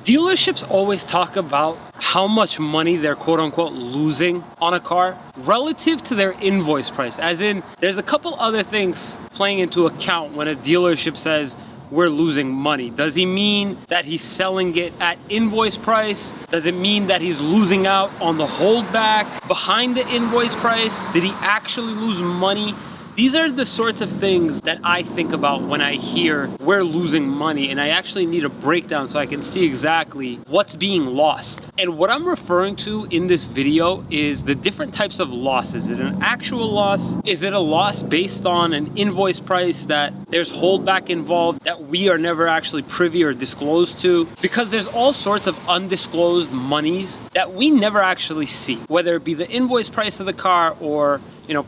Dealerships always talk about how much money they're quote unquote losing on a car relative to their invoice price. As in, there's a couple other things playing into account when a dealership says we're losing money. Does he mean that he's selling it at invoice price? Does it mean that he's losing out on the holdback behind the invoice price? Did he actually lose money? These are the sorts of things that I think about when I hear we're losing money, and I actually need a breakdown so I can see exactly what's being lost. And what I'm referring to in this video is the different types of loss. Is it an actual loss? Is it a loss based on an invoice price that there's holdback involved that we are never actually privy or disclosed to? Because there's all sorts of undisclosed monies that we never actually see, whether it be the invoice price of the car or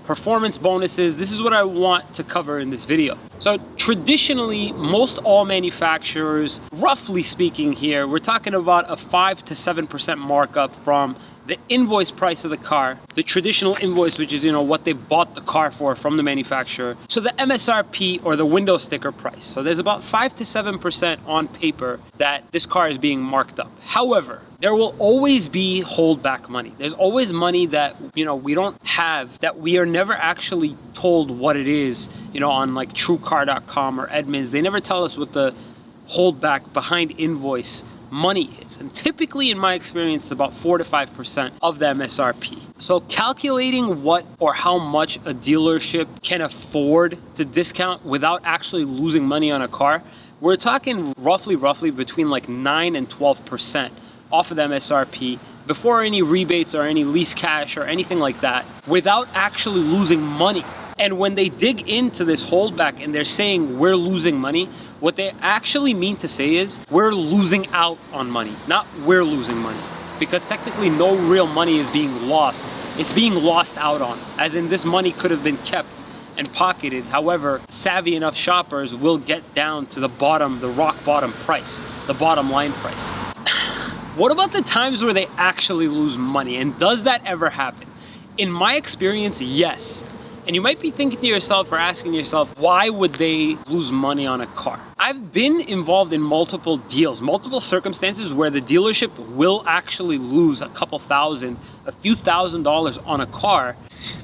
performance bonuses. This is what I want to cover in this video. So traditionally, most all manufacturers, roughly speaking here, we're talking about a 5 to 7% markup from the invoice price of the car, the traditional invoice, which is what they bought the car for from the manufacturer, to the MSRP or the window sticker price. So there's about 5 to 7% on paper that this car is being marked up. However, there will always be holdback money. There's always money that we don't have, that we are never actually told what it is, on like TrueCar.com or Edmunds. They never tell us what the holdback behind invoice money is. And typically, in my experience, about 4 to 5% of the MSRP. So calculating what or how much a dealership can afford to discount without actually losing money on a car, we're talking roughly between like 9 and 12% off of the MSRP before any rebates or any lease cash or anything like that, without actually losing money. And when they dig into this holdback and they're saying we're losing money, what they actually mean to say is we're losing out on money, not we're losing money. Because technically no real money is being lost. It's being lost out on, as in this money could have been kept and pocketed. However, savvy enough shoppers will get down to the bottom, the rock bottom price, the bottom line price. What about the times where they actually lose money? And does that ever happen? In my experience, yes. And you might be thinking to yourself or asking yourself, why would they lose money on a car? I've been involved in multiple deals, multiple circumstances where the dealership will actually lose a couple thousand, a few $1,000s on a car.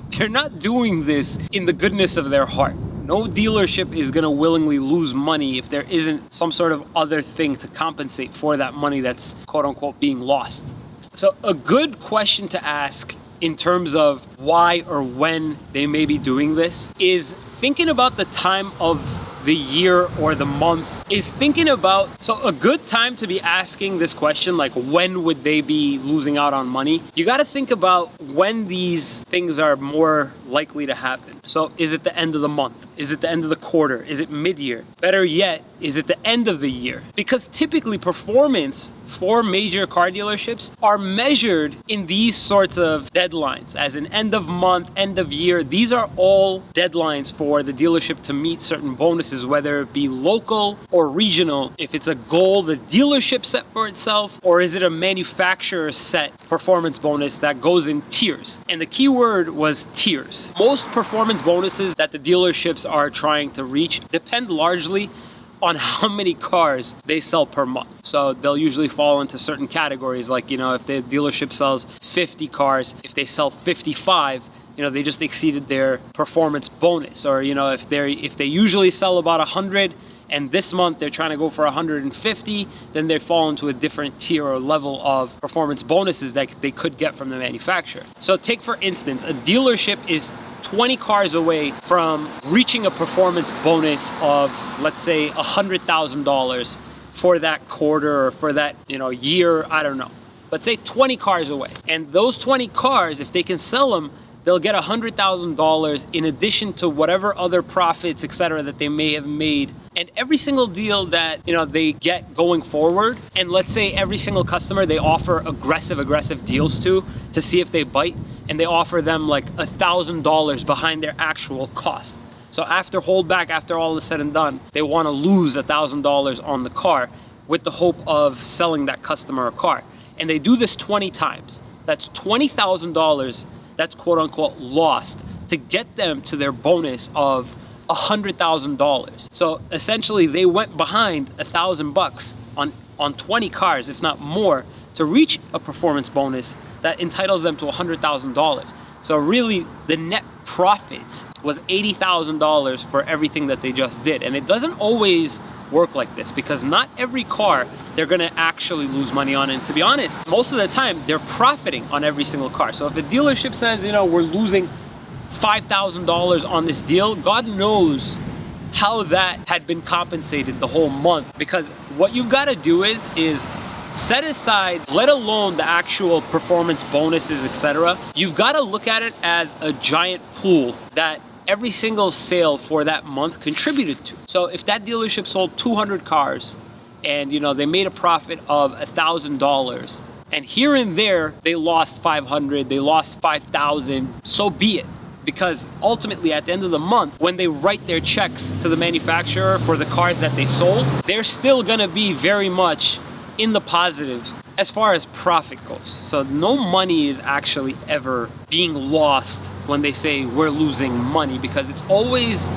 They're not doing this in the goodness of their heart. No dealership is gonna willingly lose money if there isn't some sort of other thing to compensate for that money that's quote unquote being lost. So a good question to ask in terms of why or when they may be doing this is thinking about the time of the year or the month, is thinking about, so a good time to be asking this question, like when would they be losing out on money? You got to think about when these things are more likely to happen. So is it the end of the month? Is it the end of the quarter? Is it mid-year? Better yet, is it the end of the year? Because typically performance for major car dealerships are measured in these sorts of deadlines, as an end of month, end of year. These are all deadlines for the dealership to meet certain bonuses, whether it be local or regional. If it's a goal the dealership set for itself, or is it a manufacturer set performance bonus that goes in tiers? And the key word was tiers. Most performance bonuses that the dealerships are trying to reach depend largely on how many cars they sell per month. So they'll usually fall into certain categories, like, if the dealership sells 50 cars, if they sell 55, they just exceeded their performance bonus. Or, if they usually sell about 100 and this month they're trying to go for 150, then they fall into a different tier or level of performance bonuses that they could get from the manufacturer. So take, for instance, a dealership is 20 cars away from reaching a performance bonus of, let's say, $100,000 for that quarter or for that, year, I don't know. Let's say 20 cars away. And those 20 cars, if they can sell them, they'll get $100,000 in addition to whatever other profits, etc., that they may have made. And every single deal that they get going forward, and let's say every single customer they offer aggressive deals to see if they bite, and they offer them like $1,000 behind their actual cost. So after holdback, after all is said and done, they want to lose $1,000 on the car with the hope of selling that customer a car. And they do this 20 times. That's $20,000 that's quote unquote lost to get them to their bonus of $100,000. So essentially they went behind $1,000 on on 20 cars, if not more, to reach a performance bonus that entitles them to $100,000. So really, the net profit was $80,000 for everything that they just did. And it doesn't always work like this, because not every car they're gonna actually lose money on. And to be honest, most of the time they're profiting on every single car. So if a dealership says, you know, we're losing $5,000 on this deal, God knows how that had been compensated the whole month. Because what you've got to do is set aside, let alone the actual performance bonuses, etc. You've got to look at it as a giant pool that every single sale for that month contributed to. So if that dealership sold 200 cars and, you know, they made a profit of $1,000, and here and there they lost 500, they lost 5,000, so be it. Because ultimately at the end of the month, when they write their checks to the manufacturer for the cars that they sold, they're still gonna be very much in the positive as far as profit goes. So no money is actually ever being lost when they say we're losing money, because it's always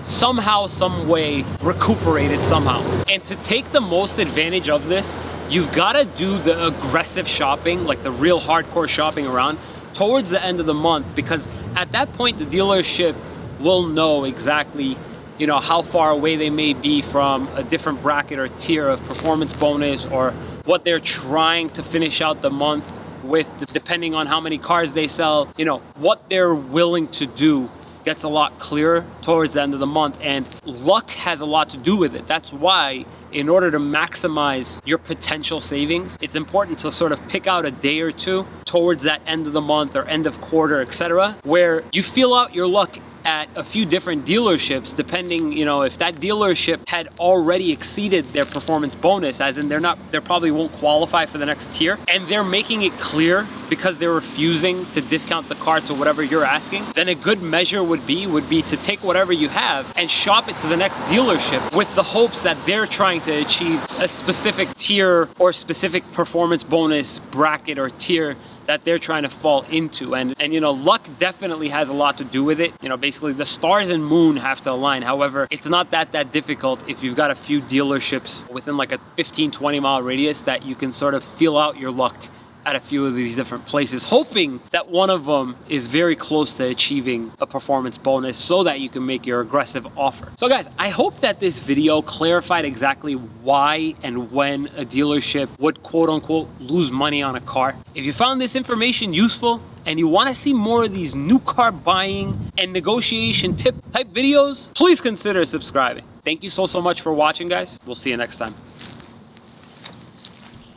somehow, some way recuperated somehow. And to take the most advantage of this, you've gotta do the aggressive shopping, like the real hardcore shopping around, towards the end of the month, because at that point the dealership will know exactly, you know, how far away they may be from a different bracket or tier of performance bonus, or what they're trying to finish out the month with, depending on how many cars they sell. You know, what they're willing to do gets a lot clearer towards the end of the month, and luck has a lot to do with it. That's why, in order to maximize your potential savings, it's important to sort of pick out a day or two towards that end of the month or end of quarter, etc., where you feel out your luck at a few different dealerships, depending, you know, if that dealership had already exceeded their performance bonus, as in they probably won't qualify for the next tier, and they're making it clear because they're refusing to discount the car to whatever you're asking, then a good measure would be to take whatever you have and shop it to the next dealership with the hopes that they're trying to achieve a specific tier or specific performance bonus bracket or tier that they're trying to fall into. And you know, luck definitely has a lot to do with it. You know, basically the stars and moon have to align. However, it's not that difficult if you've got a few dealerships within like a 15-20 mile radius that you can sort of feel out your luck at a few of these different places, hoping that one of them is very close to achieving a performance bonus so that you can make your aggressive offer. So guys, I hope that this video clarified exactly why and when a dealership would quote unquote lose money on a car. If you found this information useful and you want to see more of these new car buying and negotiation tip type videos, please consider subscribing. Thank you so much for watching, guys. We'll see you next time.